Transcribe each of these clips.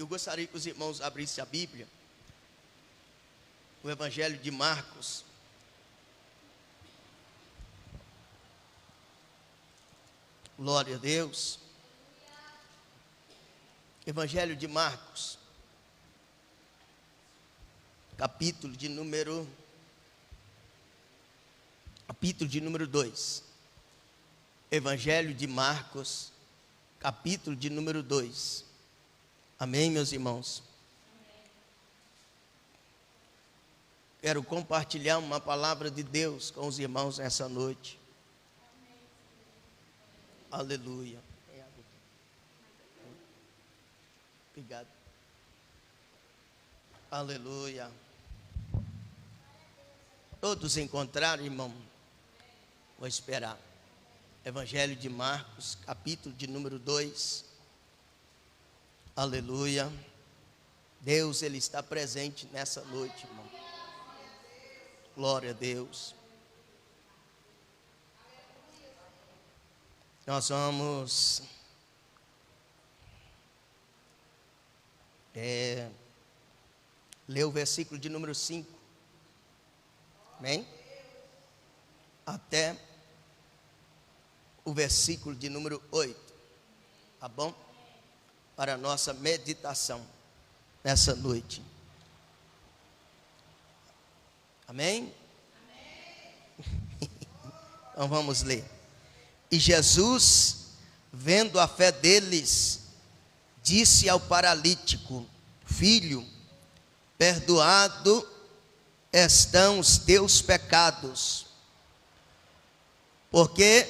Eu gostaria que os irmãos abrissem a Bíblia, o Evangelho de Marcos. Glória a Deus. Evangelho de Marcos, capítulo de número 2. Evangelho de Marcos, capítulo de número 2. Amém, meus irmãos? Quero compartilhar uma palavra de Deus com os irmãos nessa noite. Aleluia. Obrigado. Aleluia. Todos encontraram, irmão? Vou esperar. Evangelho de Marcos, capítulo de número 2. Aleluia. Deus, Ele está presente nessa noite, irmão. Glória a Deus. Nós vamos ler o versículo de número 5. Amém? Até o versículo de número 8. Tá bom? Para a nossa meditação nessa noite. Amém? Amém. Então vamos ler. E Jesus, vendo a fé deles, disse ao paralítico: Filho, perdoado estão os teus pecados. Porque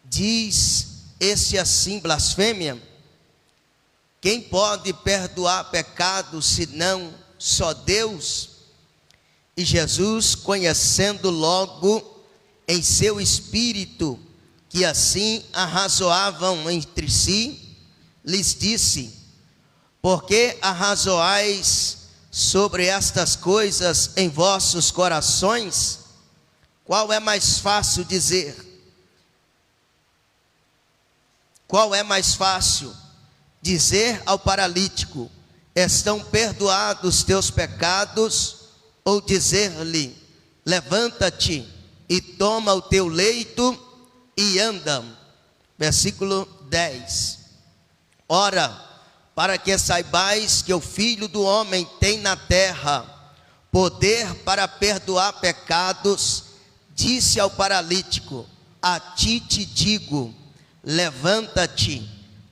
diz esse assim blasfêmia? Quem pode perdoar pecados senão só Deus? E Jesus, conhecendo logo em seu espírito que assim arrazoavam entre si, lhes disse: Por que arrazoais sobre estas coisas em vossos corações? Qual é mais fácil dizer? Qual é mais fácil dizer ao paralítico: estão perdoados teus pecados? Ou dizer-lhe: levanta-te e toma o teu leito e anda. Versículo 10. Ora, para que saibais que o Filho do Homem tem na terra poder para perdoar pecados, disse ao paralítico: a ti te digo, levanta-te,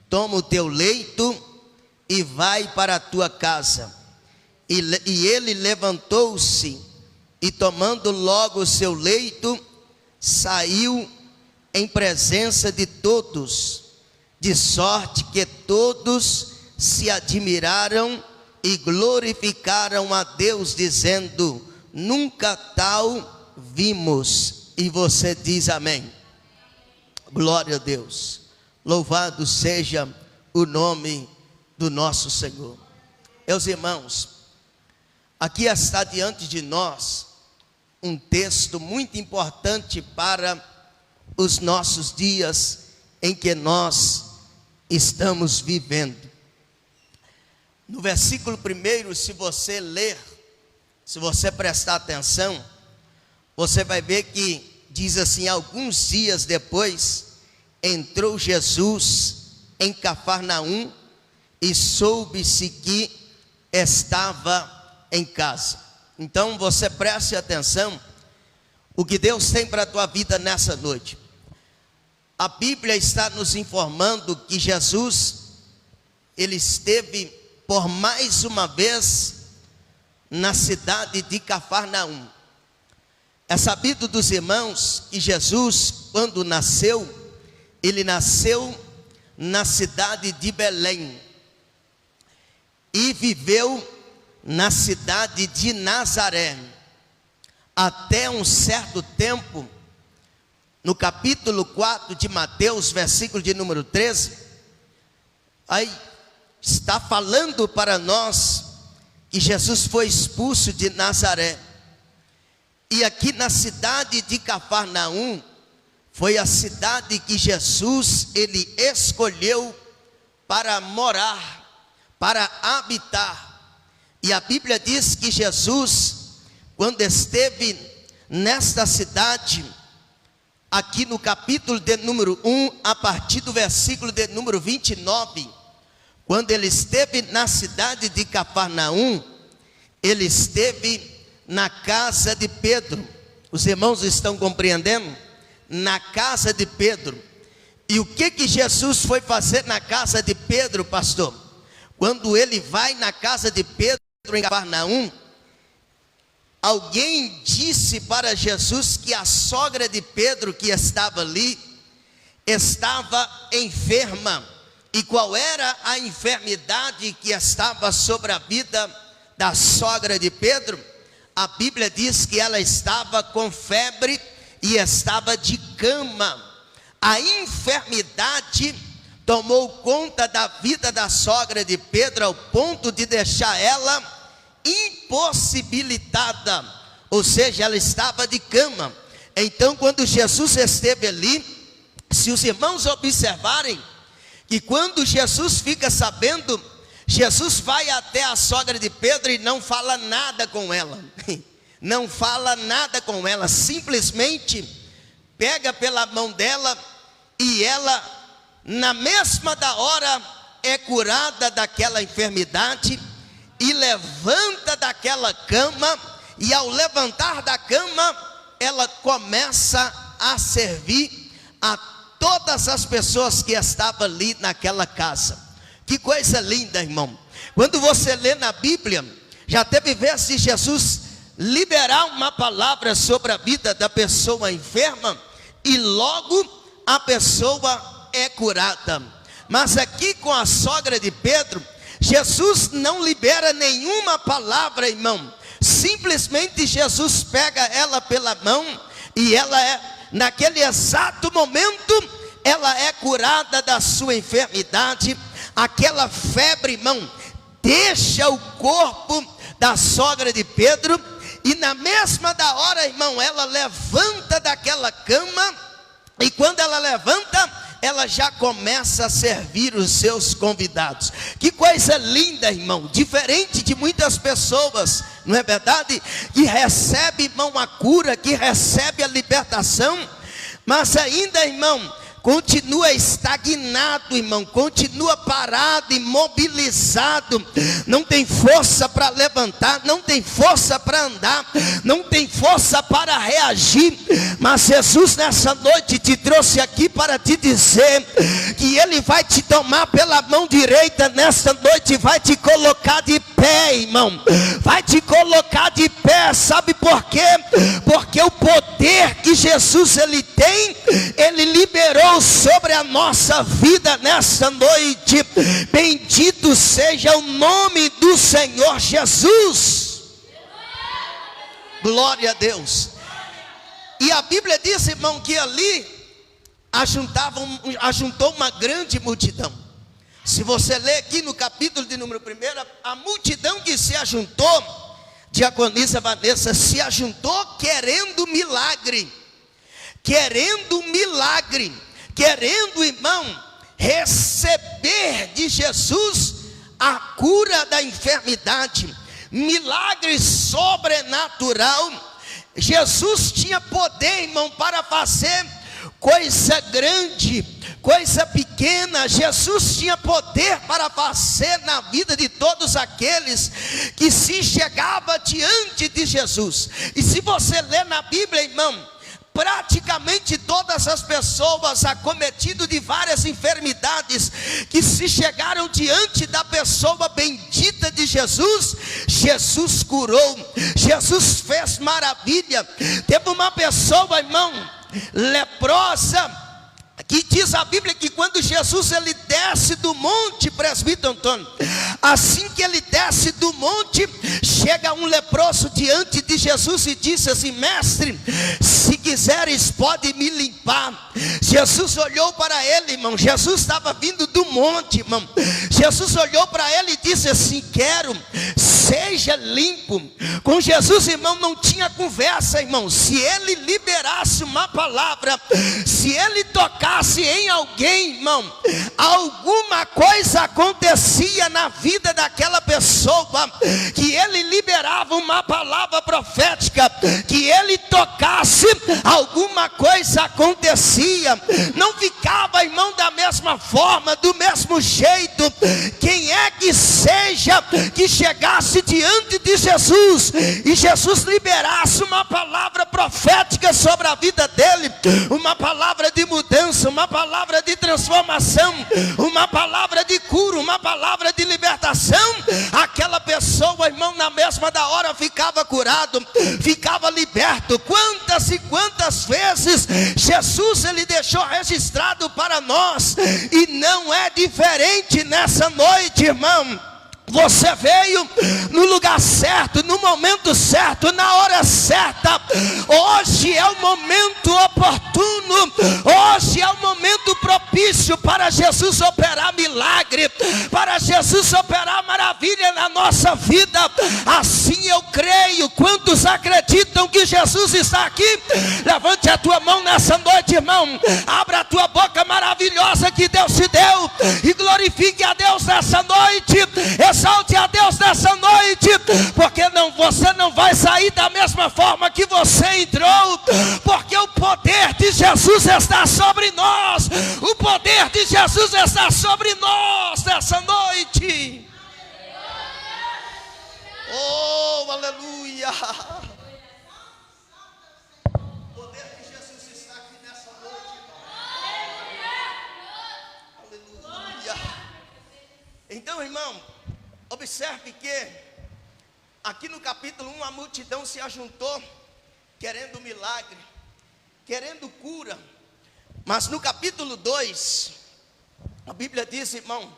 toma o teu leito e vai para a tua casa. E ele levantou-se e, tomando logo o seu leito, saiu em presença de todos, de sorte que todos se admiraram e glorificaram a Deus, dizendo: nunca tal vimos. E você diz amém. Glória a Deus. Louvado seja o nome do nosso Senhor. Meus irmãos, aqui está diante de nós um texto muito importante para os nossos dias em que nós estamos vivendo. No versículo 1, se você ler, se você prestar atenção, você vai ver que diz assim: alguns dias depois, entrou Jesus em Cafarnaum e soube-se que estava em casa. Então você preste atenção o que Deus tem para a tua vida nessa noite. A Bíblia está nos informando que Jesus, ele esteve por mais uma vez na cidade de Cafarnaum. É sabido dos irmãos que Jesus, quando nasceu, ele nasceu na cidade de Belém e viveu na cidade de Nazaré até um certo tempo. No capítulo 4 de Mateus, versículo de número 13, aí está falando para nós que Jesus foi expulso de Nazaré. E aqui na cidade de Cafarnaum, foi a cidade que Jesus, ele escolheu para morar, para habitar. E a Bíblia diz que Jesus, quando esteve nesta cidade, aqui no capítulo de número 1, a partir do versículo de número 29, quando ele esteve na cidade de Cafarnaum, ele esteve na casa de Pedro. Os irmãos estão compreendendo? Na casa de Pedro. E o que Jesus foi fazer na casa de Pedro, pastor? Quando ele vai na casa de Pedro em Cafarnaum, alguém disse para Jesus que a sogra de Pedro, que estava ali, estava enferma. E qual era a enfermidade que estava sobre a vida da sogra de Pedro? A Bíblia diz que ela estava com febre e estava de cama. A enfermidade tomou conta da vida da sogra de Pedro, ao ponto de deixar ela impossibilitada, ou seja, ela estava de cama. Então, quando Jesus esteve ali, se os irmãos observarem, que quando Jesus fica sabendo, Jesus vai até a sogra de Pedro e não fala nada com ela, não fala nada com ela, simplesmente pega pela mão dela e ela, na mesma da hora, é curada daquela enfermidade e levanta daquela cama, e ao levantar da cama, ela começa a servir a todas as pessoas que estavam ali naquela casa. Que coisa linda, irmão. Quando você lê na Bíblia, já teve vezes de Jesus liberar uma palavra sobre a vida da pessoa enferma e logo a pessoa é curada. Mas aqui com a sogra de Pedro, Jesus não libera nenhuma palavra, irmão. Simplesmente Jesus pega ela pela mão e ela naquele exato momento, ela é curada da sua enfermidade. Aquela febre, irmão, deixa o corpo da sogra de Pedro, e na mesma da hora, irmão, ela levanta daquela cama, e quando ela levanta, ela já começa a servir os seus convidados. Que coisa linda, irmão. Diferente de muitas pessoas, não é verdade? Que recebe, irmão, a cura, que recebe a libertação, mas ainda, irmão, continua estagnado, irmão, continua parado, imobilizado, não tem força para levantar, não tem força para andar, não tem força para reagir. Mas Jesus nessa noite te trouxe aqui para te dizer que Ele vai te tomar pela mão direita nesta noite, vai te colocar de pé, irmão, vai te colocar de pé. Sabe por quê? Porque o poder que Jesus Ele tem, Ele liberou sobre a nossa vida nesta noite. Bendito seja o nome do Senhor Jesus. Glória a Deus. E a Bíblia diz, irmão, que ali ajuntou uma grande multidão. Se você ler aqui no capítulo de número 1, a multidão que se ajuntou, diaconisa Vanessa, se ajuntou querendo milagre, querendo, irmão, receber de Jesus a cura da enfermidade, milagre sobrenatural. Jesus tinha poder, irmão, para fazer coisa grande, coisa pequena. Jesus tinha poder para fazer na vida de todos aqueles que se chegava diante de Jesus. E se você ler na Bíblia, irmão, praticamente todas as pessoas acometidas de várias enfermidades que se chegaram diante da pessoa bendita de Jesus, Jesus curou, Jesus fez maravilha. Teve uma pessoa, irmão, leprosa, que diz a Bíblia que quando Jesus ele desce do monte, presbítero Antônio, assim que ele desce do do monte, chega um leproso diante de Jesus e disse assim: mestre, se quiseres pode me limpar. Jesus olhou para ele, irmão. Jesus estava vindo do monte, irmão. Jesus olhou para ele e disse assim: quero, seja limpo. Com Jesus, irmão, não tinha conversa, irmão. Se ele liberasse uma palavra, se ele tocasse em alguém, irmão, alguma coisa acontecia na vida daquela pessoa, que ele liberava uma palavra profética, que ele tocasse, alguma coisa acontecia. Não ficava, irmão, da mesma forma, do mesmo jeito. Quem é que seja que chegasse diante de Jesus e Jesus liberasse uma palavra profética sobre a vida dele, uma palavra de mudança, uma palavra de transformação, uma palavra de cura, uma palavra de libertação, aquela pessoa, irmão, na mesma da hora ficava curado, ficava liberto. Quantas e quantas vezes Jesus, ele deixou registrado para nós, e não é diferente nessa noite, irmão. Você veio no lugar certo, no momento certo, na hora certa. Hoje é o momento oportuno, hoje é o momento propício para Jesus operar milagre, para Jesus operar maravilha na nossa vida. Assim eu creio. Quantos acreditam que Jesus está aqui? Levante a tua mão nessa noite, irmão. Abra a tua boca maravilhosa que Deus te deu e glorifique a Deus nessa noite. Exalte a Deus nessa noite, porque você não vai sair da mesma forma que você entrou, porque o poder de Jesus está sobre nós. O poder de Jesus está sobre nós nessa noite. Oh, aleluia. O poder de Jesus está aqui nessa noite. Aleluia. Então, irmão, observe que aqui no capítulo 1 a multidão se ajuntou querendo milagre, querendo cura. Mas no capítulo 2, a Bíblia diz, irmão,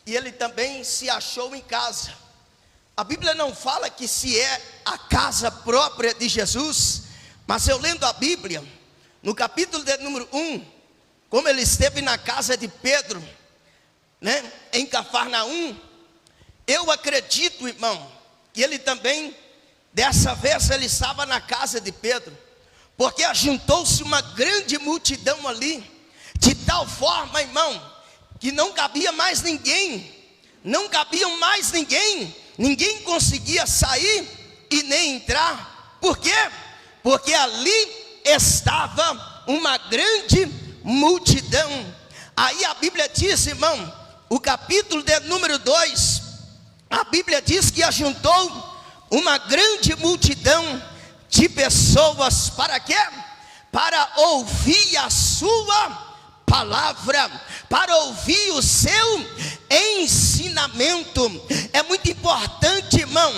e ele também se achou em casa. A Bíblia não fala que se é a casa própria de Jesus, mas eu lendo a Bíblia, no capítulo de número 1, como ele esteve na casa de Pedro, né, em Cafarnaum, eu acredito, irmão, que ele também, dessa vez, ele estava na casa de Pedro, porque ajuntou-se uma grande multidão ali, de tal forma, irmão, que não cabia mais ninguém, ninguém conseguia sair e nem entrar. Por quê? Porque ali estava uma grande multidão. Aí a Bíblia diz, irmão, o capítulo de número 2, a Bíblia diz que ajuntou uma grande multidão de pessoas. Para quê? Para ouvir a sua palavra, para ouvir o seu ensinamento. É muito importante, irmão,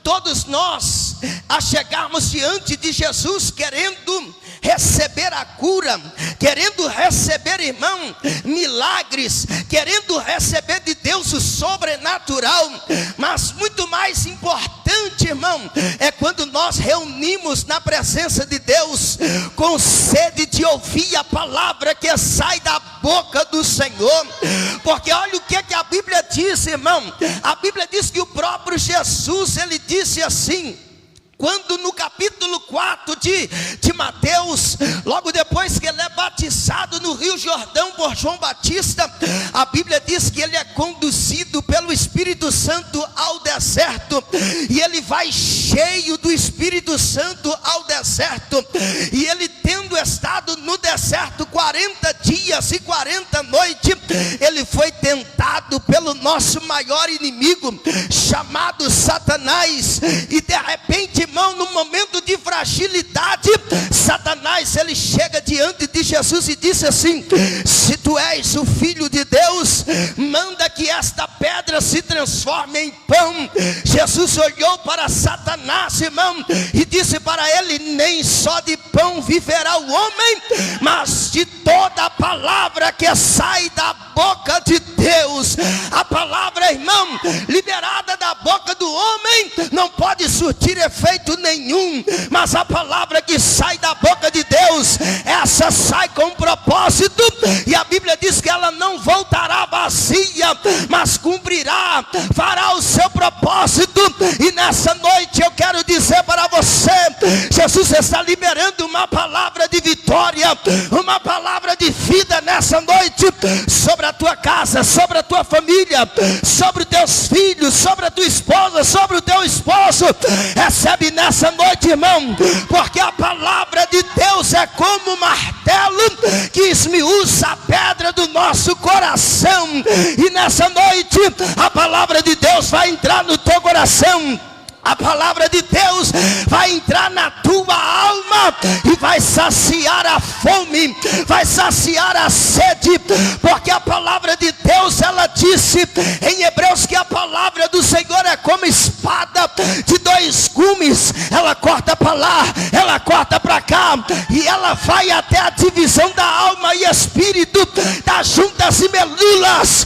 todos nós a chegarmos diante de Jesus querendo receber a cura, querendo receber, irmão, milagres, querendo receber de Deus o sobrenatural. Mas muito mais importante, irmão, é quando nós reunimos na presença de Deus com sede de ouvir a palavra que sai da boca do Senhor. Porque olha o que a Bíblia diz, irmão. A Bíblia diz que o próprio Jesus, ele disse assim, quando no capítulo 4 de Mateus, logo depois que ele é batizado no Rio Jordão por João Batista, a Bíblia diz que ele é conduzido pelo Espírito Santo ao deserto, e ele vai cheio do Espírito Santo ao deserto, e ele tendo estado no deserto 40 dias e 40 noites, ele foi tentado pelo nosso maior inimigo, chamado Satanás. E de repente, irmão, no momento de fragilidade, Satanás, ele chega diante de Jesus e disse assim: se tu és o Filho de Deus, manda que esta pedra se transforme em pão. Jesus olhou para Satanás, irmão, e disse para ele: nem só de pão viverá o homem, mas de toda a palavra que sai da boca de Deus. A palavra, irmão, liberada da boca do homem, não pode surtir efeito nenhum, mas a palavra que sai da boca de Deus, essa sai com propósito, e a Bíblia diz que ela não voltará vazia, mas cumprirá, fará o seu propósito. E nessa noite eu quero dizer para você, Jesus está liberando uma palavra de vitória, uma palavra de vida nessa noite, sobre a tua casa, sobre a tua família, sobre os teus filhos, sobre a tua esposa, sobre o teu esposo. Recebe nessa noite, irmão, porque a palavra de Deus é como um martelo que esmiuça a pedra do nosso coração. E nessa noite a palavra de Deus vai entrar no teu coração. A palavra de Deus vai entrar na tua alma e vai saciar a fome, vai saciar a sede, porque a palavra de Deus, ela disse em Hebreus que a palavra do Senhor é como espada de dois gumes. Ela corta para lá, ela corta para cá, e ela vai até a divisão da alma e espírito, das juntas e medulas.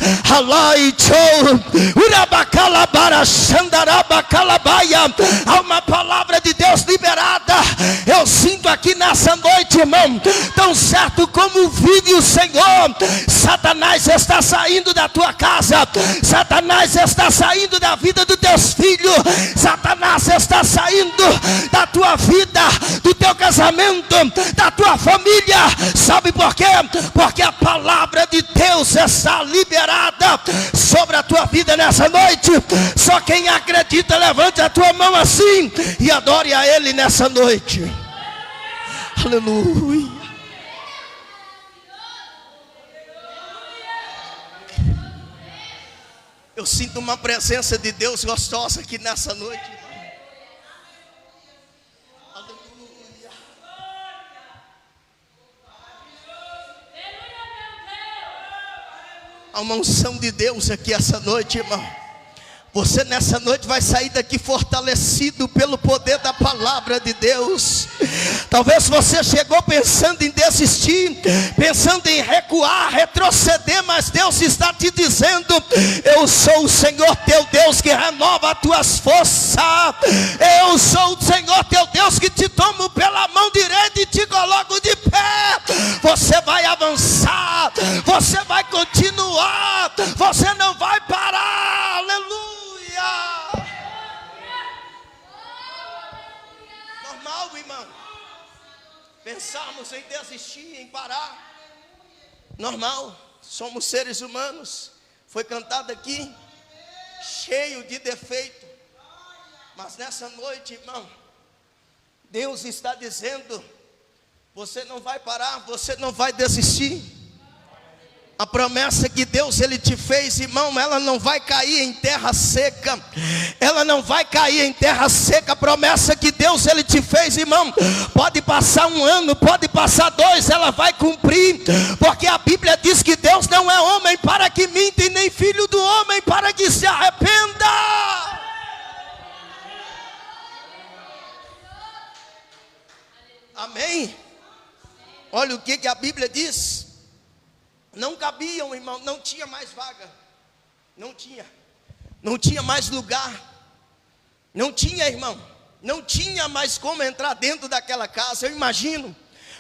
Há uma palavra de Deus liberada. Eu sinto aqui nessa noite, irmão, tão certo como vive o Senhor, Satanás está saindo da tua casa, Satanás está saindo da vida dos teus filhos, Satanás está saindo da tua vida, do teu casamento, da tua família. Sabe por quê? Porque a palavra de Deus está liberada sobre a tua vida nessa noite. Só quem acredita, levante a tua mão assim e adore a Ele nessa noite. Aleluia. Eu sinto uma presença de Deus gostosa aqui nessa noite. Aleluia. Há uma unção de Deus aqui essa noite, irmão. Você nessa noite vai sair daqui fortalecido pelo poder da palavra de Deus. Talvez você chegou pensando em desistir, pensando em recuar, retroceder, mas Deus está te dizendo: eu sou o Senhor teu Deus que renova as tuas forças. Eu sou o Senhor teu Deus que te tomo pela mão direita e te coloco de pé. Você vai avançar, você vai continuar, você não vai parar. Aleluia. Normal, irmão, pensarmos em desistir, em parar. Normal, somos seres humanos. Foi cantado aqui, cheio de defeito. Mas nessa noite, irmão, Deus está dizendo: você não vai parar, você não vai desistir. A promessa que Deus ele te fez, irmão, ela não vai cair em terra seca. Ela não vai cair em terra seca. A promessa que Deus ele te fez, irmão, pode passar um ano, pode passar 2, ela vai cumprir. Porque a Bíblia diz que Deus não é homem para que minta, e nem filho do homem para que se arrependa. Amém? Olha o que a Bíblia diz. Não cabiam, irmão, não tinha mais vaga. Não tinha mais lugar. Não tinha, irmão, não tinha mais como entrar dentro daquela casa. Eu imagino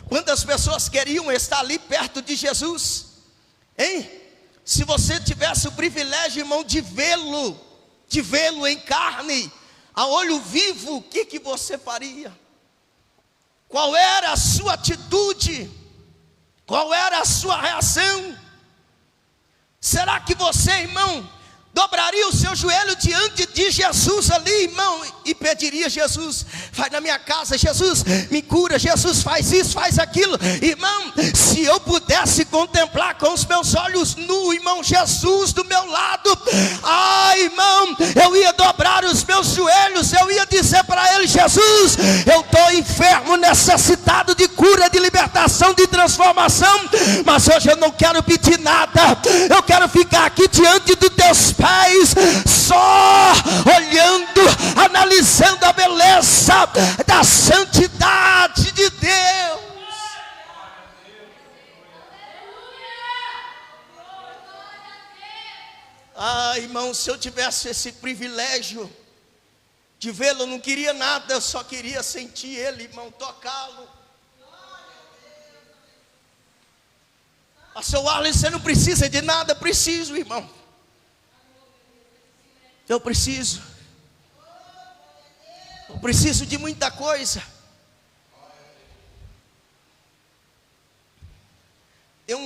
quantas pessoas queriam estar ali perto de Jesus, hein? Se você tivesse o privilégio, irmão, de vê-lo em carne, a olho vivo, o que você faria? Qual era a sua atitude? Qual era a sua reação? Será que você, irmão, dobraria o seu joelho diante de Jesus ali, irmão, e pediria: Jesus, vai na minha casa, Jesus, me cura, Jesus, faz isso, faz aquilo? Irmão, se eu pudesse contemplar com os meus olhos nus, irmão, Jesus do meu lado, irmão, eu ia dobrar os meus joelhos, eu ia dizer para Ele: Jesus, Jesus, eu estou enfermo, necessitado de cura, de libertação, de transformação, mas hoje eu não quero pedir nada, eu quero ficar aqui diante dos teus pés, só olhando, analisando a beleza da santidade de Deus. Ah, irmão, se eu tivesse esse privilégio de vê-lo, eu não queria nada, eu só queria sentir ele, irmão, tocá-lo. Pastor Wallace, você não precisa de nada. Preciso, irmão. Eu preciso de muita coisa. Tem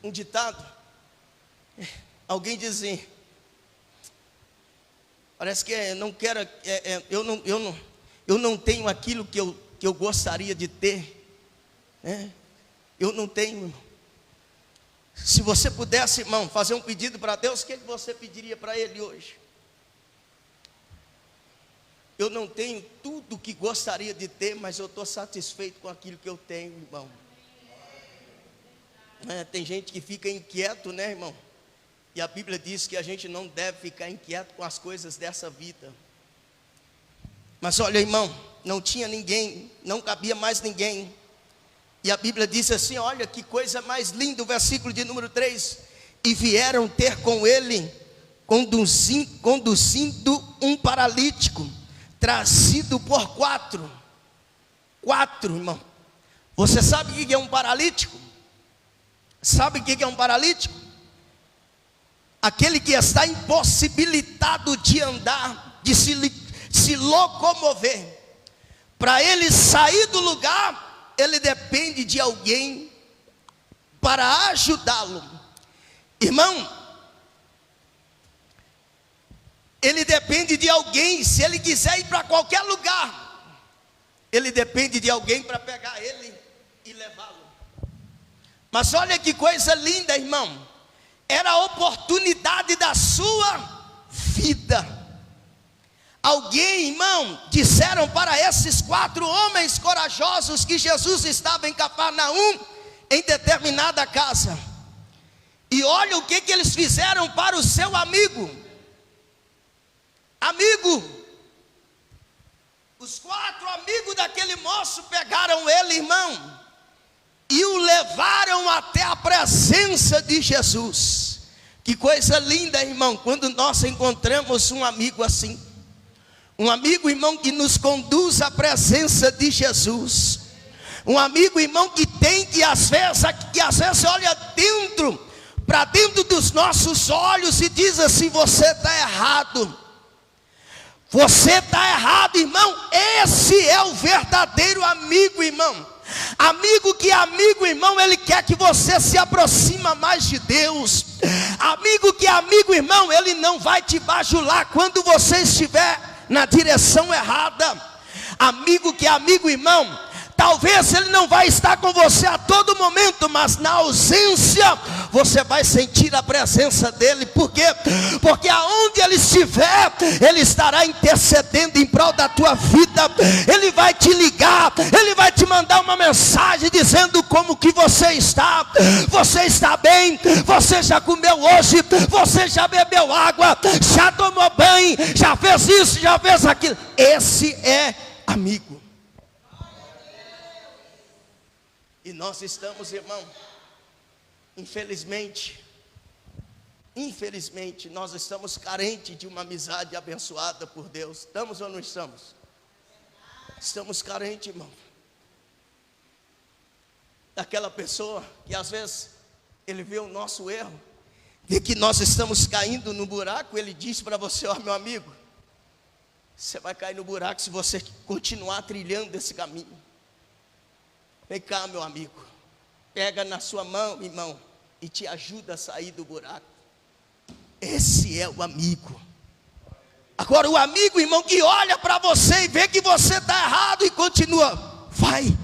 um ditado. Alguém diz assim, parece que não quero, eu não tenho aquilo que eu gostaria de ter, eu não tenho, irmão. Se você pudesse, irmão, fazer um pedido para Deus, o que você pediria para Ele hoje? Eu não tenho tudo o que gostaria de ter, mas eu estou satisfeito com aquilo que eu tenho, irmão. Tem gente que fica inquieto, né, irmão? E a Bíblia diz que a gente não deve ficar inquieto com as coisas dessa vida. Mas olha, irmão, não tinha ninguém, não cabia mais ninguém. E a Bíblia diz assim, olha que coisa mais linda, o versículo de número 3. E vieram ter com ele, conduzindo um paralítico, trazido por quatro, irmão. Você sabe o que é um paralítico? Sabe o que é um paralítico? Aquele que está impossibilitado de andar, de se locomover. Para ele sair do lugar, ele depende de alguém para ajudá-lo. Irmão, ele depende de alguém. Se ele quiser ir para qualquer lugar, ele depende de alguém para pegar ele e levá-lo. Mas olha que coisa linda, irmão. Era a oportunidade da sua vida. Alguém, irmão, disseram para esses 4 homens corajosos que Jesus estava em Cafarnaum, em determinada casa. E olha o que eles fizeram para o seu amigo. Os 4 amigos daquele moço pegaram ele, irmão, e o levaram até a presença de Jesus. Que coisa linda, irmão, quando nós encontramos um amigo assim. Um amigo, irmão, que nos conduz à presença de Jesus. Um amigo, irmão, que às vezes olha para dentro dos nossos olhos e diz assim, você está errado. Você está errado, irmão. Esse é o verdadeiro amigo, irmão. Amigo que é amigo, irmão, ele quer que você se aproxima mais de Deus. Amigo que é amigo, irmão, ele não vai te bajular quando você estiver na direção errada. Amigo que é amigo, irmão, talvez ele não vai estar com você a todo momento, mas na ausência você vai sentir a presença dele. Por quê? Porque aonde ele estiver, ele estará intercedendo em prol da tua vida. Ele vai te ligar, ele vai te mandar uma mensagem dizendo como que você está. Você está bem? Você já comeu hoje? Você já bebeu água? Já tomou banho? Já fez isso? Já fez aquilo? Esse é amigo. E nós estamos, irmão, infelizmente, nós estamos carentes de uma amizade abençoada por Deus. Estamos ou não estamos? Estamos carentes, irmão. Daquela pessoa que às vezes ele vê o nosso erro, vê que nós estamos caindo no buraco, ele diz para você, ó meu amigo, você vai cair no buraco se você continuar trilhando esse caminho. Vem cá, meu amigo, pega na sua mão, irmão, e te ajuda a sair do buraco. Esse é o amigo. Agora o amigo, irmão, que olha para você e vê que você está errado e continua, vai,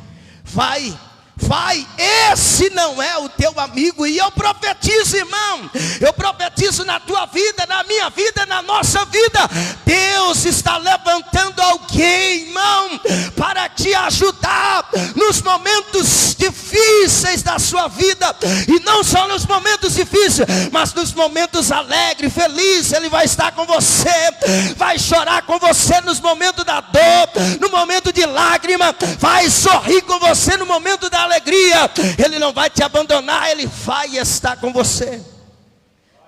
esse não é o teu amigo. E eu profetizo, irmão, eu profetizo na tua vida, na minha vida, na nossa vida, Deus está levantando alguém ajudar nos momentos difíceis da sua vida. E não só nos momentos difíceis, mas nos momentos alegres, felizes. Ele vai estar com você, vai chorar com você nos momentos da dor, no momento de lágrima, vai sorrir com você no momento da alegria. Ele não vai te abandonar, ele vai estar com você.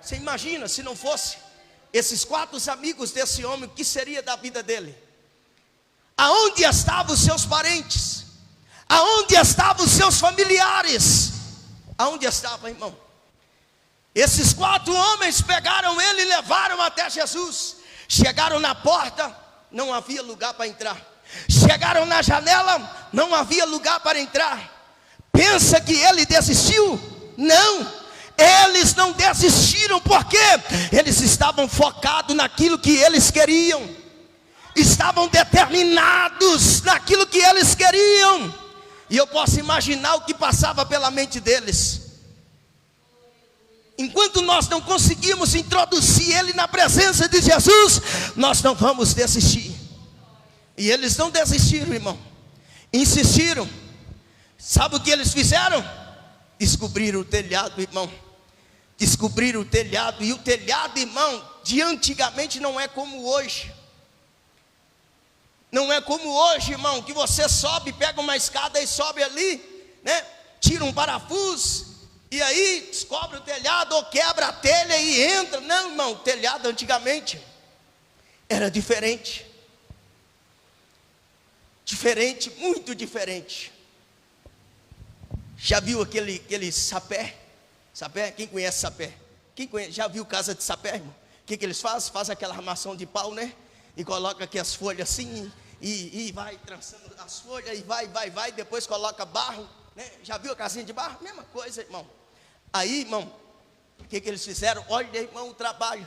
Você imagina se não fosse esses 4 amigos desse homem, o que seria da vida dele? Aonde estavam os seus parentes? Aonde estavam os seus familiares? Aonde estavam, irmão? Esses 4 homens pegaram ele e levaram até Jesus. Chegaram na porta, não havia lugar para entrar. Chegaram na janela, não havia lugar para entrar. Pensa que ele desistiu? Não, eles não desistiram, porque eles estavam focados naquilo que eles queriam, estavam determinados naquilo que eles queriam. E eu posso imaginar o que passava pela mente deles. Enquanto nós não conseguimos introduzir ele na presença de Jesus, nós não vamos desistir. E eles não desistiram, irmão, insistiram. Sabe o que eles fizeram? Descobriram o telhado, irmão. Descobriram o telhado. E o telhado, irmão, de antigamente não é como hoje. Não é como hoje, irmão, que você sobe, pega uma escada e sobe ali, né? Tira um parafuso e aí descobre o telhado, ou quebra a telha e entra. Não, irmão, o telhado antigamente era diferente. Diferente, muito diferente. Já viu aquele sapé? Sapé? Quem conhece sapé? Quem conhece? Já viu casa de sapé, irmão? O que eles fazem? Faz aquela armação de pau, né? E coloca aqui as folhas assim, e vai trançando as folhas, e vai, depois coloca barro, né? Já viu a casinha de barro? Mesma coisa, irmão. Aí, irmão, o que eles fizeram? Olha, irmão, o trabalho.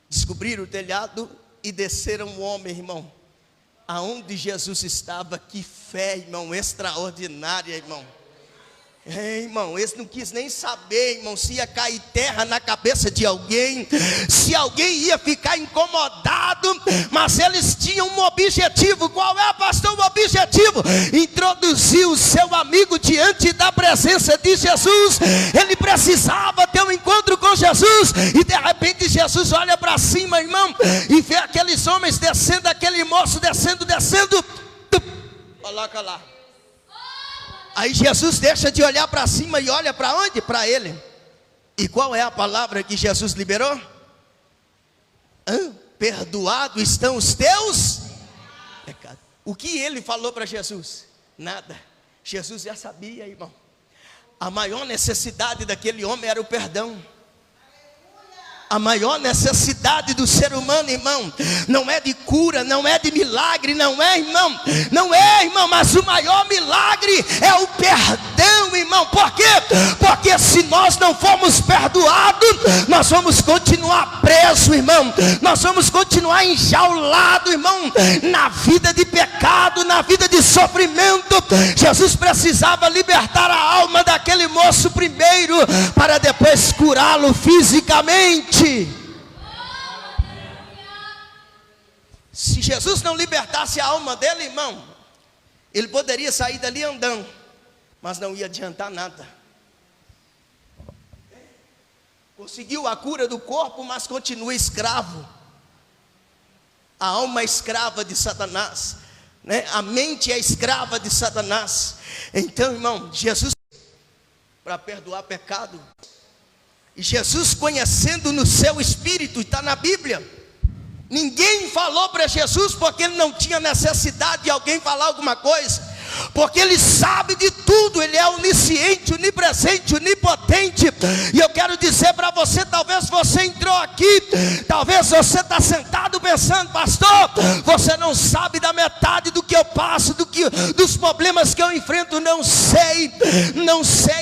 Descobriram o telhado e desceram o homem, irmão. Aonde Jesus estava, que fé, irmão, extraordinária, irmão. Irmão, esse não quis nem saber, irmão, se ia cair terra na cabeça de alguém, se alguém ia ficar incomodado, mas eles tinham um objetivo. Qual é, pastor, o objetivo? Introduzir o seu amigo diante da presença de Jesus. Ele precisava ter um encontro com Jesus, e de repente Jesus olha para cima, irmão, e vê aqueles homens descendo, aquele moço descendo, coloca lá. Aí Jesus deixa de olhar para cima e olha para onde? Para ele. E qual é a palavra que Jesus liberou? Perdoado estão os teus pecados. O que ele falou para Jesus? Nada. Jesus já sabia, irmão. A maior necessidade daquele homem era o perdão. A maior necessidade do ser humano, irmão, não é de cura, não é de milagre, não é, irmão, mas o maior milagre é o perdão, irmão. Por quê? Porque se nós não formos perdoados, nós vamos continuar presos, irmão, nós vamos continuar enjaulados, irmão, na vida de pecado, na vida de sofrimento. Jesus precisava libertar a alma daquele moço primeiro, para depois curá-lo fisicamente. Se Jesus não libertasse a alma dele, irmão, ele poderia sair dali andando, mas não ia adiantar nada. Conseguiu a cura do corpo, mas continua escravo. A alma é escrava de Satanás, né? A mente é escrava de Satanás. Então, irmão, Jesus, para perdoar pecado, e Jesus, conhecendo no seu espírito, está na Bíblia, ninguém falou para Jesus, porque ele não tinha necessidade de alguém falar alguma coisa, porque ele sabe de tudo, ele é onisciente, onipresente, onipotente. E eu quero dizer para você, talvez você entrou aqui, talvez você está sentado pensando: pastor, você não sabe da metade do que eu passo, dos problemas que eu enfrento. Não sei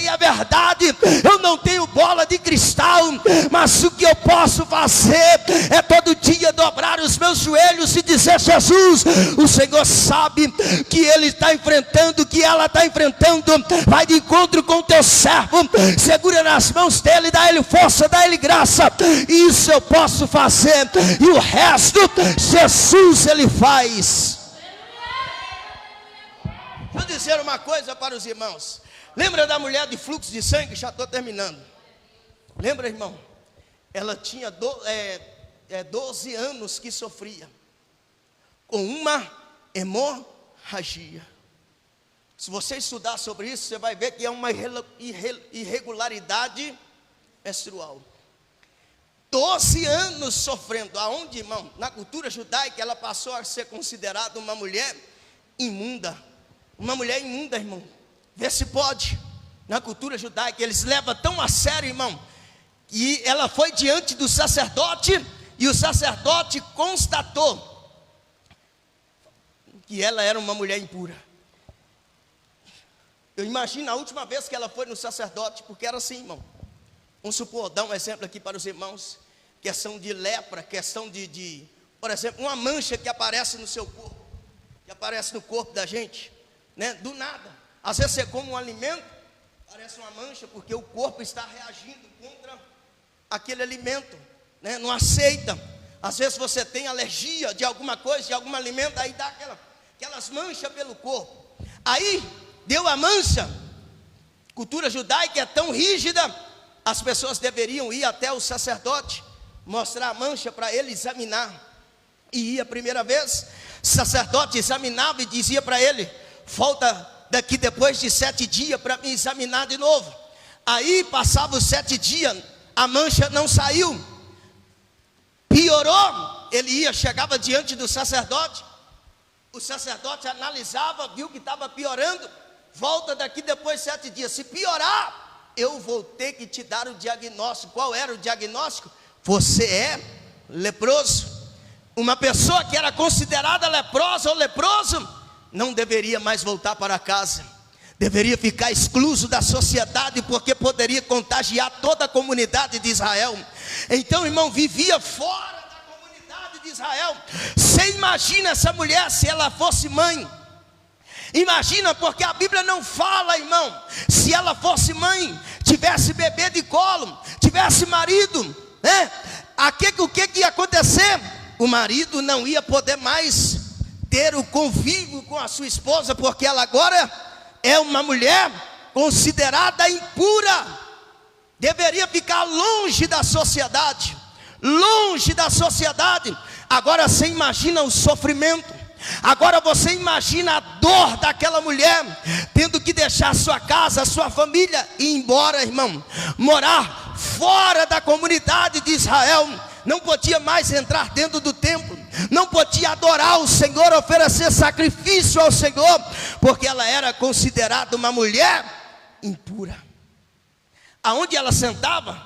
a verdade, eu não tenho bola de cristal, mas o que eu posso fazer é todo dia dobrar os meus joelhos e dizer: Jesus, o Senhor sabe que ele está enfrentando, que ela está enfrentando, vai de encontro com o teu servo, segura nas mãos dele, dá ele força, dá ele graça. Isso eu posso fazer, e o resto Jesus ele faz. Deixa eu dizer uma coisa para os irmãos. Lembra da mulher de fluxo de sangue? Já estou terminando. Lembra, irmão? Ela tinha 12 anos que sofria com uma hemorragia. Se você estudar sobre isso, você vai ver que é uma irregularidade menstrual. 12 anos sofrendo. Aonde, irmão? Na cultura judaica, ela passou a ser considerada uma mulher imunda. Uma mulher imunda, irmão. Vê se pode. Na cultura judaica, eles levam tão a sério, irmão, que ela foi diante do sacerdote, e o sacerdote constatou que ela era uma mulher impura. Eu imagino a última vez que ela foi no sacerdote, porque era assim, irmão. Vamos supor, dar um exemplo aqui para os irmãos. Questão de lepra, questão por exemplo, uma mancha que aparece no seu corpo, que aparece no corpo da gente, né? Do nada. Às vezes você come um alimento, parece uma mancha, porque o corpo está reagindo contra aquele alimento, né? Não aceita. Às vezes você tem alergia de alguma coisa, de algum alimento, aí dá aquelas manchas pelo corpo. Aí deu a mancha. Cultura judaica é tão rígida, as pessoas deveriam ir até o sacerdote, mostrar a mancha para ele examinar. E ia a primeira vez, o sacerdote examinava e dizia para ele: volta daqui depois de 7 dias para me examinar de novo. Aí passava os 7 dias, a mancha não saiu, piorou. Ele chegava diante do sacerdote, o sacerdote analisava, viu que estava piorando. Volta daqui depois de 7 dias, se piorar, eu vou ter que te dar o diagnóstico. Qual era o diagnóstico? Você é leproso. Uma pessoa que era considerada leprosa ou leproso não deveria mais voltar para casa, deveria ficar excluso da sociedade, porque poderia contagiar toda a comunidade de Israel. Então, irmão, vivia fora da comunidade de Israel. Você imagina essa mulher se ela fosse mãe? Imagina, porque a Bíblia não fala, irmão, se ela fosse mãe, tivesse bebê de colo, tivesse marido, né? O que ia acontecer? O marido não ia poder mais ter o convívio com a sua esposa, porque ela agora é uma mulher considerada impura. Deveria ficar longe da sociedade, longe da sociedade. Agora você imagina o sofrimento. Agora você imagina a dor daquela mulher, tendo que deixar sua casa, sua família e ir embora, irmão, morar fora da comunidade de Israel. Não podia mais entrar dentro do templo, não podia adorar o Senhor, oferecer sacrifício ao Senhor, porque ela era considerada uma mulher impura. Aonde ela sentava,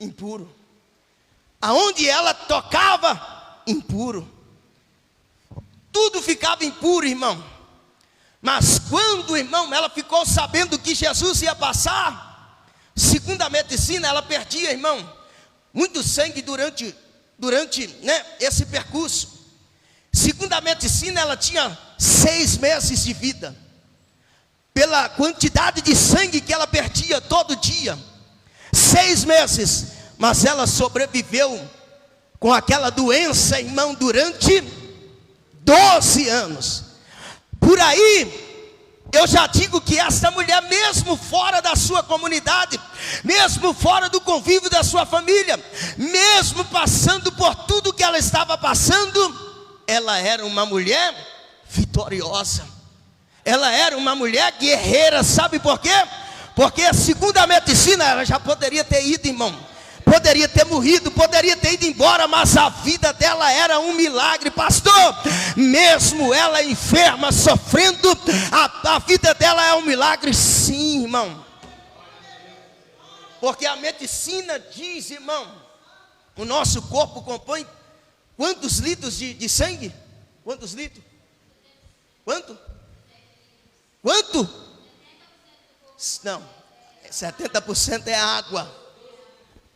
impuro. Aonde ela tocava, impuro. Tudo ficava impuro, irmão. Mas quando, irmão, ela ficou sabendo que Jesus ia passar, segundo a medicina, ela perdia, irmão, muito sangue durante esse percurso. Segundo a medicina, ela tinha 6 meses de vida, pela quantidade de sangue que ela perdia todo dia. 6 meses, mas ela sobreviveu com aquela doença, irmão, durante 12 anos. Por aí, eu já digo que essa mulher, mesmo fora da sua comunidade, mesmo fora do convívio da sua família, mesmo passando por tudo que ela estava passando, ela era uma mulher vitoriosa. Ela era uma mulher guerreira. Sabe por quê? Porque segundo a medicina, ela já poderia ter ido, irmão, poderia ter morrido, poderia ter ido embora, mas a vida dela era um milagre, pastor. Mesmo ela enferma, sofrendo, a vida dela é um milagre, sim, irmão. Porque a medicina diz, irmão, o nosso corpo compõe quantos litros de sangue? Quantos litros? Quanto? Não, 70% é água.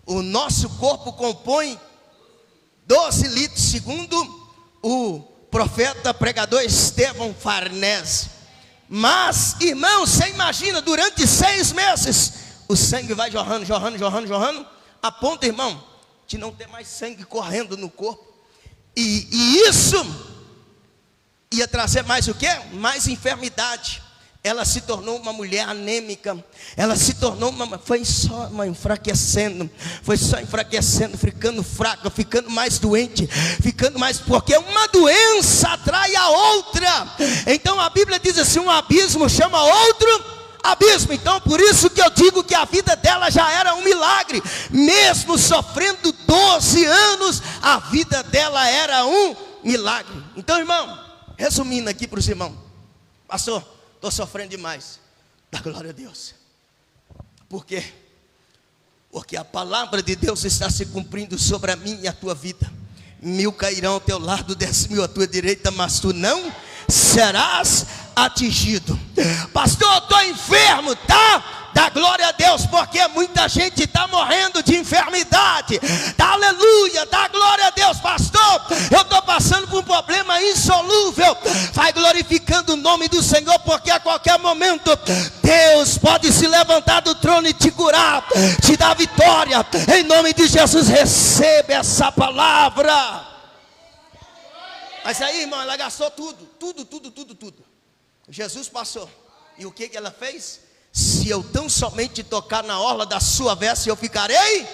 O nosso corpo compõe 12 litros, segundo o profeta pregador Estevão Farnese. Mas, irmão, você imagina, durante 6 meses, o sangue vai jorrando, a ponto, irmão, de não ter mais sangue correndo no corpo. E isso ia trazer mais o quê? Mais enfermidade. Ela se tornou uma mulher anêmica. Ela se tornou foi só enfraquecendo, ficando fraca, ficando mais doente, ficando mais, porque uma doença atrai a outra. Então a Bíblia diz assim: um abismo chama outro abismo. Então por isso que eu digo que a vida dela já era um milagre. Mesmo sofrendo 12 anos, a vida dela era um milagre. Então, irmão, resumindo aqui para os irmãos: pastor, estou sofrendo demais. Dá glória a Deus. Por quê? Porque a palavra de Deus está se cumprindo sobre a minha e a tua vida. 1000 cairão ao teu lado, 10.000 à tua direita, mas tu não serás atingido. Pastor, eu estou enfermo, tá? Dá glória a Deus, porque muita gente está morrendo de enfermidade. Dá aleluia, dá glória a Deus. Pastor, eu estou passando por um problema insolúvel. Vai glorificando o nome do Senhor, porque a qualquer momento Deus pode se levantar do trono e te curar, te dar vitória. Em nome de Jesus, receba essa palavra. Mas aí, irmão, ela gastou tudo. Jesus passou. E o que ela fez? Se eu tão somente tocar na orla da sua veste, eu ficarei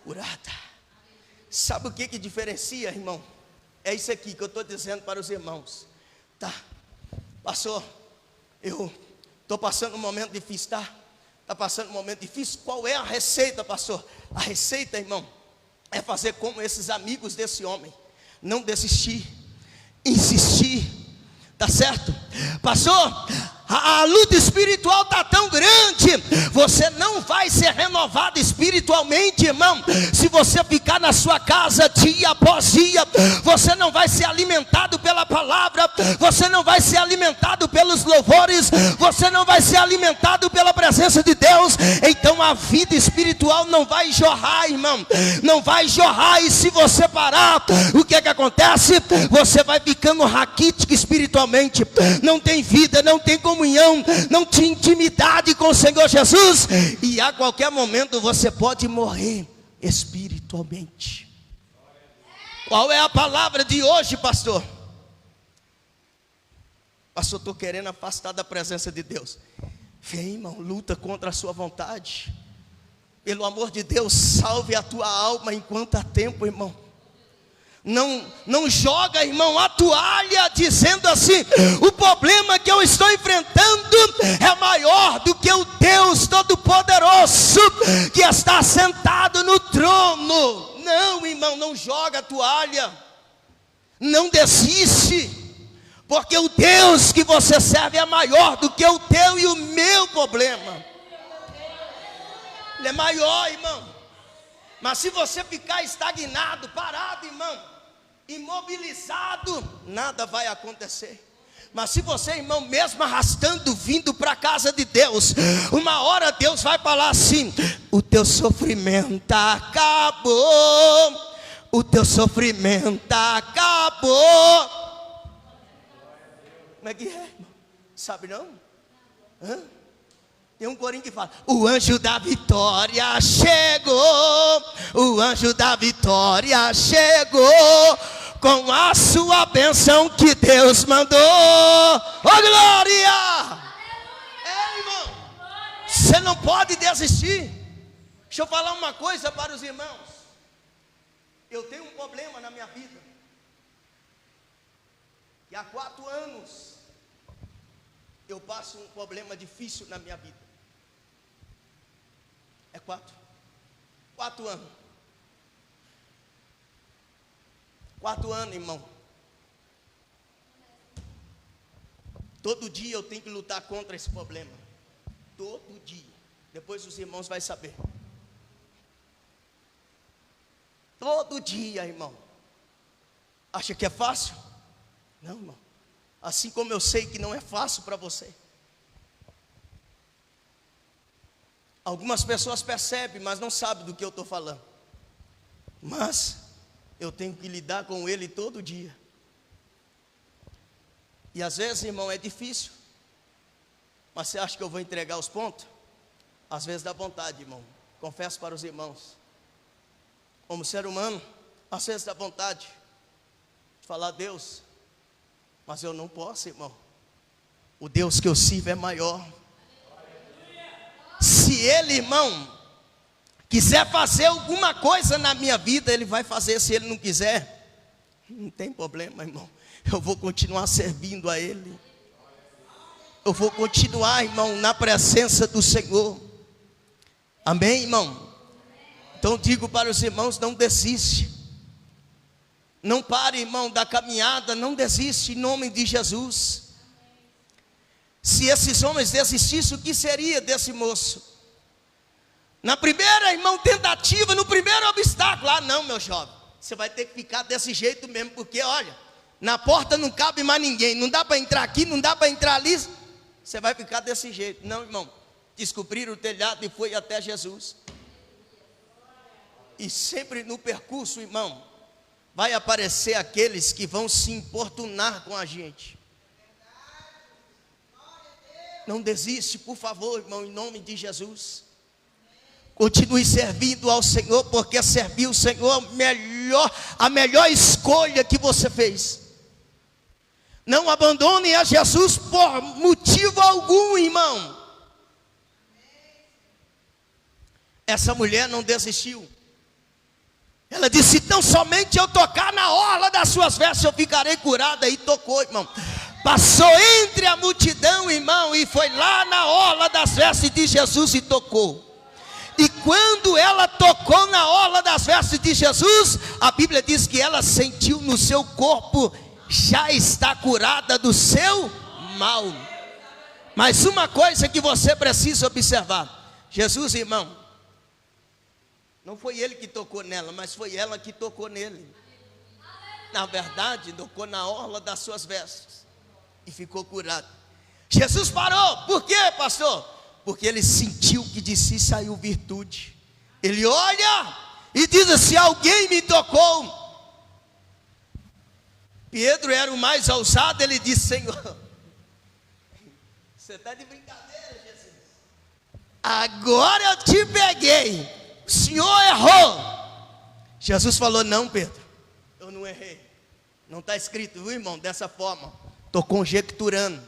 curada. Sabe o que diferencia, irmão? É isso aqui que eu estou dizendo para os irmãos. Tá, pastor, eu estou passando um momento difícil, tá? Está passando um momento difícil. Qual é a receita, pastor? A receita, irmão, é fazer como esses amigos desse homem. Não desistir, insistir. Tá certo? Pastor, a luta espiritual está tão grande. Você não vai ser renovado espiritualmente, irmão, se você ficar na sua casa dia após dia. Você não vai ser alimentado pela palavra. Você não vai ser alimentado pelos louvores. Você não vai ser alimentado pela presença de Deus. Então a vida espiritual não vai jorrar, irmão. Não vai jorrar. E se você parar, o que acontece? Você vai ficando raquítico espiritualmente. Não tem vida, não tem comunhão, não tem intimidade com o Senhor Jesus. E a qualquer momento você pode morrer espiritualmente. Qual é a palavra de hoje, pastor? Pastor, estou querendo afastar da presença de Deus. Vem, irmão, luta contra a sua vontade. Pelo amor de Deus, salve a tua alma enquanto há tempo, irmão. Não joga, irmão, a toalha dizendo assim: o problema que eu estou enfrentando é maior do que o Deus Todo-Poderoso que está sentado no trono. Não, irmão, não joga a toalha. Não desiste, porque o Deus que você serve é maior do que o teu e o meu problema. Ele é maior, irmão. Mas se você ficar estagnado, parado, irmão, imobilizado, nada vai acontecer. Mas se você, irmão, mesmo arrastando, vindo para a casa de Deus, uma hora Deus vai falar assim: o teu sofrimento acabou. O teu sofrimento acabou. Como é que é, irmão? Sabe não? Hã? Tem um corinho que fala: o anjo da vitória chegou. O anjo da vitória chegou com a sua bênção que Deus mandou. Oh, glória! É, irmão, você não pode desistir. Deixa eu falar uma coisa para os irmãos. Eu tenho um problema na minha vida, e há 4 anos eu passo um problema difícil na minha vida. É 4 anos. 4 anos, irmão. Todo dia eu tenho que lutar contra esse problema. Todo dia. Depois os irmãos vão saber. Todo dia, irmão. Acha que é fácil? Não, irmão. Assim como eu sei que não é fácil para você. Algumas pessoas percebem, mas não sabem do que eu estou falando. Mas eu tenho que lidar com ele todo dia. E às vezes, irmão, é difícil. Mas você acha que eu vou entregar os pontos? Às vezes dá vontade, irmão. Confesso para os irmãos. Como ser humano, às vezes dá vontade de falar: Deus, Mas eu não posso, irmão. O Deus que eu sirvo é maior. Se Ele, irmão, quiser fazer alguma coisa na minha vida, Ele vai fazer. Se Ele não quiser, não tem problema, irmão. Eu vou continuar servindo a Ele. Eu vou continuar, irmão, na presença do Senhor. Amém, irmão? Então digo para os irmãos, não desiste. Não pare, irmão, da caminhada. Não desiste em nome de Jesus. Se esses homens desistissem, o que seria desse moço? Na primeira, irmão, tentativa, no primeiro obstáculo, não, meu jovem, você vai ter que ficar desse jeito mesmo, porque olha, na porta não cabe mais ninguém, não dá para entrar aqui, não dá para entrar ali, você vai ficar desse jeito. Não, irmão, descobriram o telhado e foi até Jesus. E sempre no percurso, irmão, vai aparecer aqueles que vão se importunar com a gente. Não desiste, por favor, irmão, em nome de Jesus. Continue servindo ao Senhor, porque servir o Senhor é a melhor escolha que você fez. Não abandone a Jesus por motivo algum, irmão. Essa mulher não desistiu. Ela disse, tão somente eu tocar na orla das suas vestes, eu ficarei curada. E tocou, irmão. Passou entre a multidão, irmão, e foi lá na orla das vestes de Jesus e tocou. E quando ela tocou na orla das vestes de Jesus, a Bíblia diz que ela sentiu no seu corpo, já está curada do seu mal. Mas uma coisa que você precisa observar, Jesus, irmão, não foi ele que tocou nela, mas foi ela que tocou nele. Na verdade, tocou na orla das suas vestes e ficou curado. Jesus parou, por quê, pastor? Porque ele sentiu que de si saiu virtude. Ele olha e diz assim, alguém me tocou. Pedro era o mais ousado, ele disse, Senhor, você está de brincadeira, Jesus? Agora eu te peguei, o Senhor errou. Jesus falou, não, Pedro, eu não errei. Não está escrito, viu, irmão, dessa forma. Estou conjecturando.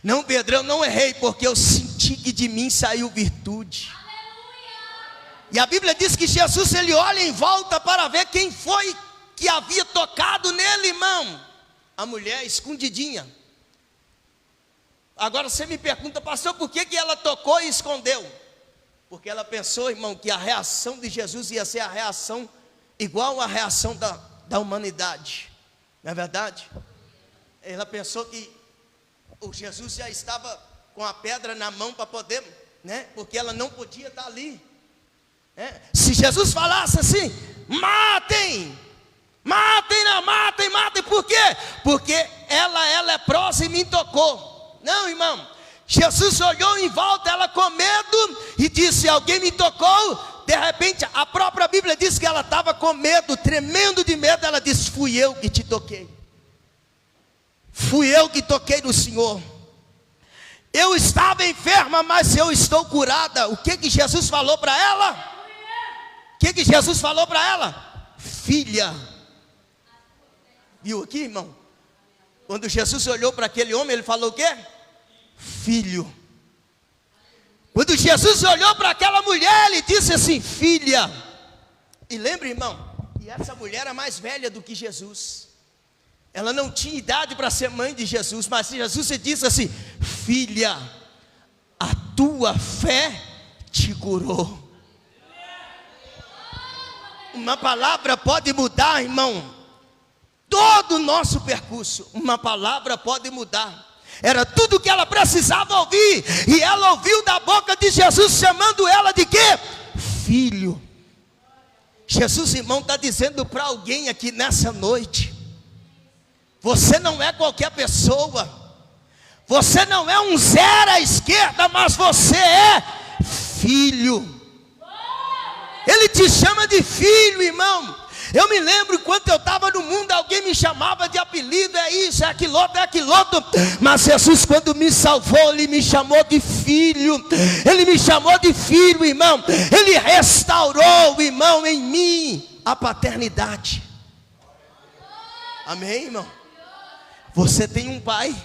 Não, Pedro, eu não errei, porque eu senti que de mim saiu virtude. E a Bíblia diz que Jesus, ele olha em volta para ver quem foi que havia tocado nele, irmão. A mulher escondidinha. Agora você me pergunta, pastor, por que ela tocou e escondeu? Porque ela pensou, irmão, que a reação de Jesus ia ser a reação igual à reação da humanidade. Não é verdade? Ela pensou que o Jesus já estava com a pedra na mão para poder, né? Porque ela não podia estar ali. Se Jesus falasse assim, matem, por quê? Porque ela é leprosa e me tocou. Não, irmão, Jesus olhou em volta, ela com medo, e disse, alguém me tocou. De repente, a própria Bíblia diz que ela estava com medo, tremendo de medo. Ela disse, fui eu que te toquei. Fui eu que toquei no Senhor. Eu estava enferma, mas eu estou curada. O que Jesus falou para ela? O que Jesus falou para ela? Filha. Viu aqui, irmão? Quando Jesus olhou para aquele homem, ele falou o quê? Filho. Quando Jesus olhou para aquela mulher, ele disse assim, filha. E lembra, irmão, e essa mulher era mais velha do que Jesus. Ela não tinha idade para ser mãe de Jesus, mas Jesus disse assim, filha, a tua fé te curou. Uma palavra pode mudar, irmão, todo o nosso percurso. Uma palavra pode mudar. Era tudo que ela precisava ouvir, e ela ouviu da boca de Jesus, chamando ela de quê? Filho. Jesus, irmão, está dizendo para alguém aqui nessa noite, você não é qualquer pessoa, você não é um zero à esquerda, mas você é filho. Ele te chama de filho, irmão. Eu me lembro, enquanto eu estava no mundo, alguém me chamava de apelido, é isso, é aquilo outro. Mas Jesus, quando me salvou, Ele me chamou de filho. Ele me chamou de filho, irmão. Ele restaurou, irmão, em mim a paternidade. Amém, irmão? Você tem um pai.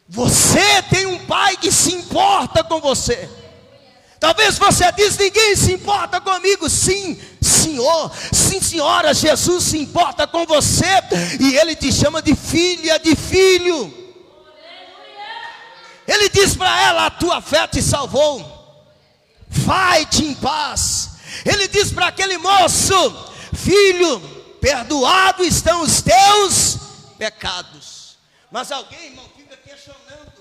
Você tem um pai que se importa com você. Talvez você diz, ninguém se importa comigo. Sim, senhor, sim, senhora, Jesus se importa com você. E Ele te chama de filha, de filho. Ele diz para ela, a tua fé te salvou. Vai-te em paz. Ele diz para aquele moço, filho, perdoado estão os teus pecados. Mas alguém, irmão, fica questionando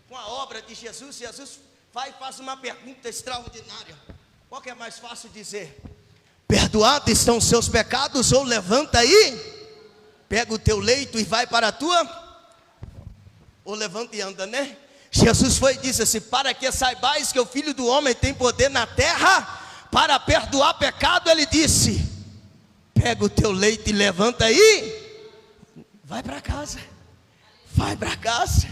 com a obra de Jesus. Jesus vai e faz uma pergunta extraordinária. Qual que é mais fácil dizer? Perdoado estão os seus pecados, ou levanta aí, pega o teu leito e vai para a tua, ou levanta e anda, né? Jesus foi e disse assim, para que saibais que o Filho do Homem tem poder na terra para perdoar pecado. Ele disse, pega o teu leito e levanta aí, vai para casa, vai para casa.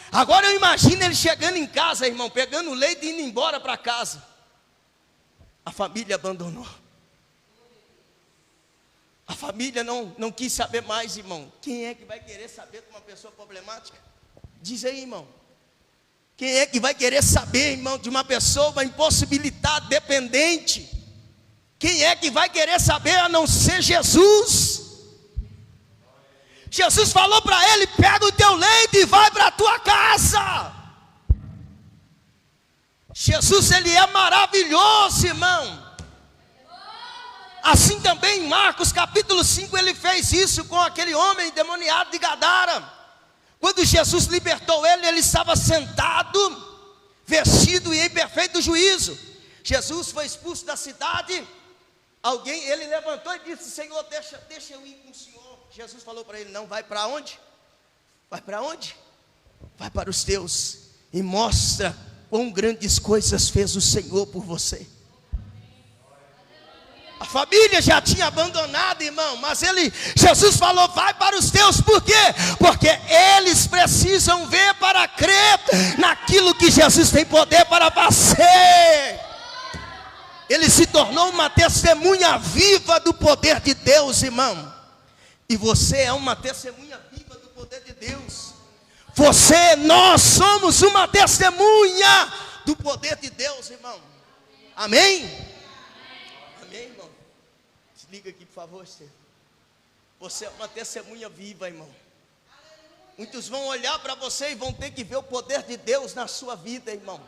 Agora eu imagino ele chegando em casa, irmão, pegando o leite e indo embora para casa. A família abandonou. A família não quis saber mais, irmão. Quem é que vai querer saber de uma pessoa problemática? Diz aí, irmão. Quem é que vai querer saber, irmão, de uma pessoa impossibilitada, dependente? Quem é que vai querer saber a não ser Jesus? Jesus falou para ele, pega o teu leite e vai para a tua casa. Jesus, ele é maravilhoso, irmão. Assim também em Marcos capítulo 5, ele fez isso com aquele homem endemoniado de Gadara. Quando Jesus libertou ele, ele estava sentado, vestido e em perfeito juízo. Jesus foi expulso da cidade. Ele levantou e disse, Senhor, deixa eu ir com o Senhor. Jesus falou para ele, não, vai para onde? Vai para onde? Vai para os teus e mostra quão grandes coisas fez o Senhor por você. A família já tinha abandonado, irmão, mas Jesus falou, vai para os teus, por quê? Porque eles precisam ver para crer naquilo que Jesus tem poder para fazer. Ele se tornou uma testemunha viva do poder de Deus, irmão. E você é uma testemunha viva do poder de Deus. Nós somos uma testemunha do poder de Deus, irmão. Amém? Amém, irmão? Desliga aqui, por favor, Esther. Você é uma testemunha viva, irmão. Muitos vão olhar para você e vão ter que ver o poder de Deus na sua vida, irmão.